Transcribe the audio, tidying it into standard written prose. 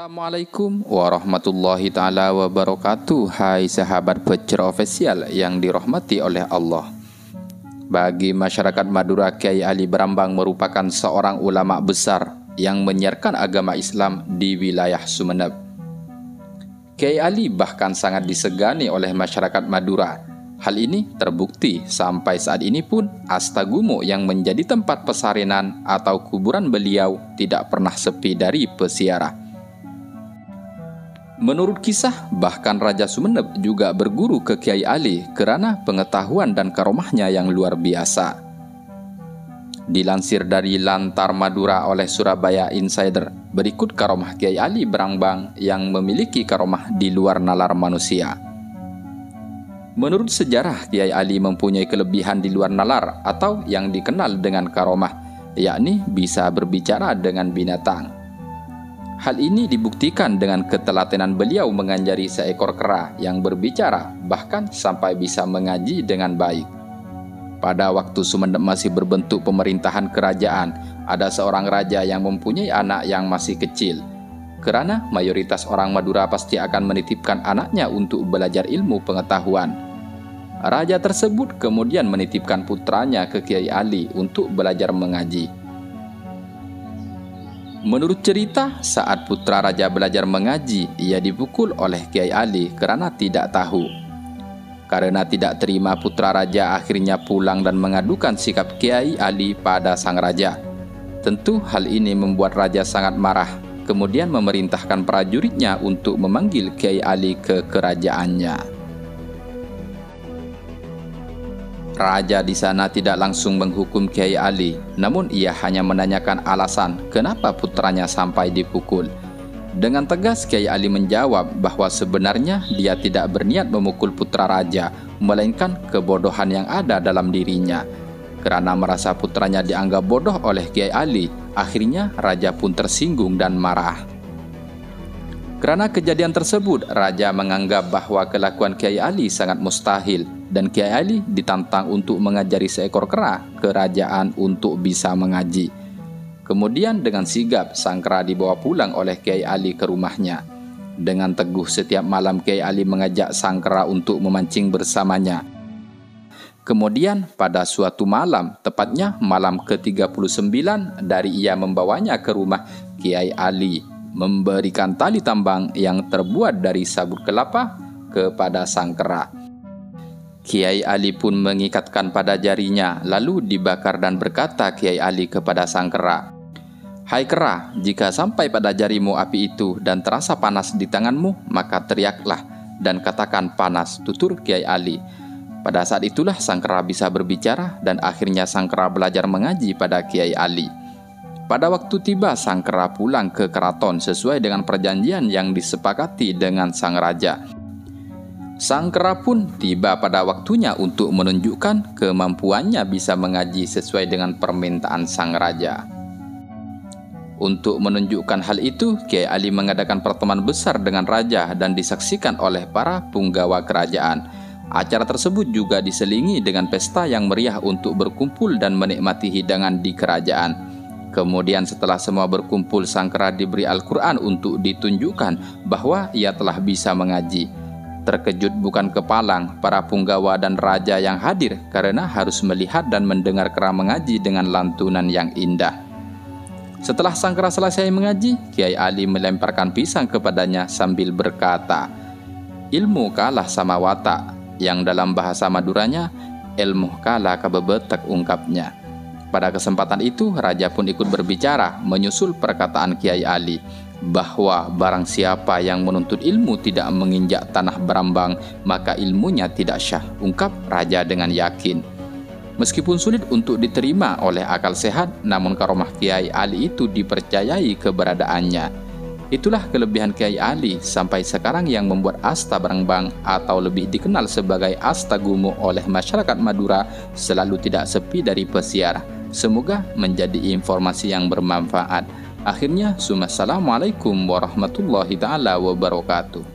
Assalamualaikum warahmatullahi ta'ala wabarakatuh. Hai sahabat Pecer Official yang dirahmati oleh Allah. Bagi masyarakat Madura, Kiai Ali Brambang merupakan seorang ulama besar yang menyiarkan agama Islam di wilayah Sumeneb. Kiai Ali bahkan sangat disegani oleh masyarakat Madura. Hal ini terbukti sampai saat ini pun Astagumo yang menjadi tempat pesarinan atau kuburan beliau tidak pernah sepi dari peziarah. Menurut kisah, bahkan Raja Sumeneb juga berguru ke Kiai Ali karena pengetahuan dan karomahnya yang luar biasa. Dilansir dari Lantar Madura oleh Surabaya Insider, berikut karomah Kiai Ali Brambang yang memiliki karomah di luar nalar manusia. Menurut sejarah, Kiai Ali mempunyai kelebihan di luar nalar atau yang dikenal dengan karomah, yakni bisa berbicara dengan binatang. Hal ini dibuktikan dengan ketelatenan beliau menganjari seekor kera yang berbicara, bahkan sampai bisa mengaji dengan baik. Pada waktu Sumeneb masih berbentuk pemerintahan kerajaan, ada seorang raja yang mempunyai anak yang masih kecil. Karena mayoritas orang Madura pasti akan menitipkan anaknya untuk belajar ilmu pengetahuan. Raja tersebut kemudian menitipkan putranya ke Kiai Ali untuk belajar mengaji. Menurut cerita, saat putra raja belajar mengaji, ia dipukul oleh Kiai Ali karena tidak tahu. Karena tidak terima, putra raja akhirnya pulang dan mengadukan sikap Kiai Ali pada sang raja. Tentu hal ini membuat raja sangat marah, kemudian memerintahkan prajuritnya untuk memanggil Kiai Ali ke kerajaannya. Raja di sana tidak langsung menghukum Kiai Ali, namun ia hanya menanyakan alasan kenapa putranya sampai dipukul. Dengan tegas Kiai Ali menjawab bahwa sebenarnya dia tidak berniat memukul putra raja, melainkan kebodohan yang ada dalam dirinya. Karena merasa putranya dianggap bodoh oleh Kiai Ali, akhirnya raja pun tersinggung dan marah. Karena kejadian tersebut, raja menganggap bahwa kelakuan Kiai Ali sangat mustahil, dan Kiai Ali ditantang untuk mengajari seekor kera kerajaan untuk bisa mengaji. Kemudian dengan sigap sang kera dibawa pulang oleh Kiai Ali ke rumahnya. Dengan teguh setiap malam Kiai Ali mengajak sang kera untuk memancing bersamanya. Kemudian pada suatu malam, tepatnya malam ke-39 dari ia membawanya ke rumah, Kiai Ali memberikan tali tambang yang terbuat dari sabut kelapa kepada sang kera. Kiai Ali pun mengikatkan pada jarinya, lalu dibakar dan berkata Kiai Ali kepada sang kera, "Hai kera, jika sampai pada jarimu api itu dan terasa panas di tanganmu, maka teriaklah dan katakan panas," tutur Kiai Ali. Pada saat itulah sang kera bisa berbicara dan akhirnya sang kera belajar mengaji pada Kiai Ali. Pada waktu tiba, sang kera pulang ke keraton sesuai dengan perjanjian yang disepakati dengan sang raja. Sang kera pun tiba pada waktunya untuk menunjukkan kemampuannya bisa mengaji sesuai dengan permintaan sang raja. Untuk menunjukkan hal itu, Kiai Ali mengadakan pertemuan besar dengan raja dan disaksikan oleh para punggawa kerajaan. Acara tersebut juga diselingi dengan pesta yang meriah untuk berkumpul dan menikmati hidangan di kerajaan. Kemudian setelah semua berkumpul, sang kera diberi Al-Quran untuk ditunjukkan bahwa ia telah bisa mengaji. Terkejut bukan kepalang para punggawa dan raja yang hadir karena harus melihat dan mendengar kera mengaji dengan lantunan yang indah. Setelah sang kera selesai mengaji, Kiai Ali melemparkan pisang kepadanya sambil berkata, "Ilmu kalah sama watak," yang dalam bahasa Maduranya, "Ilmu kalah kabebetek," ungkapnya. Pada kesempatan itu, raja pun ikut berbicara menyusul perkataan Kiai Ali, bahwa barang siapa yang menuntut ilmu tidak menginjak tanah Brambang, maka ilmunya tidak syah, ungkap raja dengan yakin. Meskipun sulit untuk diterima oleh akal sehat, namun karomah Kiai Ali itu dipercayai keberadaannya. Itulah kelebihan Kiai Ali sampai sekarang yang membuat Asta Brambang atau lebih dikenal sebagai Astagumo oleh masyarakat Madura selalu tidak sepi dari peziarah. Semoga menjadi informasi yang bermanfaat. Akhirnya, assalamualaikum warahmatullahi ta'ala wabarakatuh.